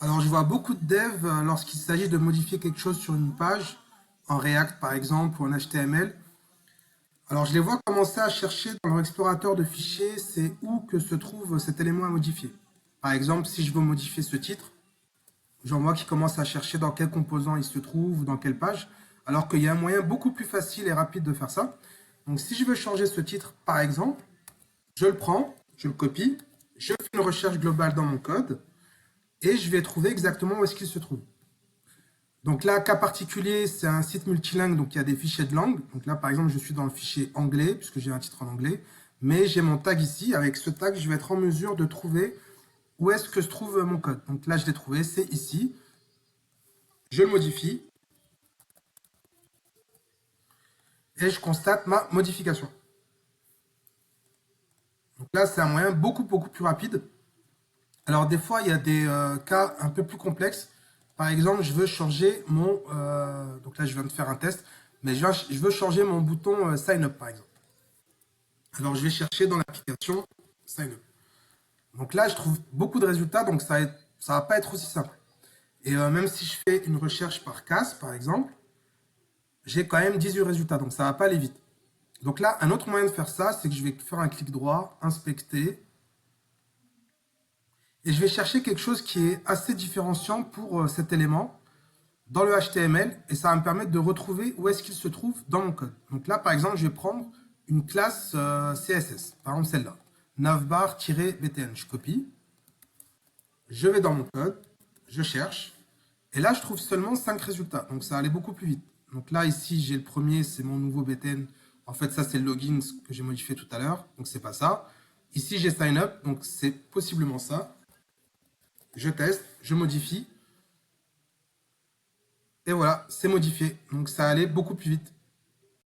Alors, je vois beaucoup de devs lorsqu'il s'agit de modifier quelque chose sur une page, en React par exemple, ou en HTML. Alors, je les vois commencer à chercher dans leur explorateur de fichiers, c'est où que se trouve cet élément à modifier. Par exemple, si je veux modifier ce titre, j'en vois qu'ils commencent à chercher dans quel composant il se trouve ou dans quelle page, alors qu'il y a un moyen beaucoup plus facile et rapide de faire ça. Donc, si je veux changer ce titre, par exemple, je le prends, je le copie, je fais une recherche globale dans mon code, et je vais trouver exactement où est-ce qu'il se trouve. Donc là, cas particulier, c'est un site multilingue, donc il y a des fichiers de langue. Donc là, par exemple, je suis dans le fichier anglais, puisque j'ai un titre en anglais. Mais j'ai mon tag ici. Avec ce tag, je vais être en mesure de trouver où est-ce que se trouve mon code. Donc là, je l'ai trouvé, c'est ici. Je le modifie et je constate ma modification. Donc là, c'est un moyen beaucoup plus rapide. Alors des fois, il y a des cas un peu plus complexes. Par exemple, je veux changer mon... donc là, je viens de faire un test. Mais je veux changer mon bouton Sign Up, par exemple. Alors, je vais chercher dans l'application Sign Up. Donc là, je trouve beaucoup de résultats, donc ça va pas être aussi simple. Et même si je fais une recherche par case, par exemple, j'ai quand même 18 résultats, donc ça va pas aller vite. Donc là, un autre moyen de faire ça, c'est que je vais faire un clic droit, inspecter, et je vais chercher quelque chose qui est assez différenciant pour cet élément dans le HTML, et ça va me permettre de retrouver où est-ce qu'il se trouve dans mon code. Donc là, par exemple, je vais prendre une classe CSS, par exemple celle-là, navbar-btn. Je copie, je vais dans mon code, je cherche, et là, je trouve seulement 5 résultats. Donc, ça allait beaucoup plus vite. Donc là, ici, j'ai le premier, c'est mon nouveau btn. En fait, ça, c'est le login que j'ai modifié tout à l'heure. Donc, c'est pas ça. Ici, j'ai sign up. Donc, c'est possiblement ça. Je teste, je modifie. Et voilà, c'est modifié. Donc, ça allait beaucoup plus vite.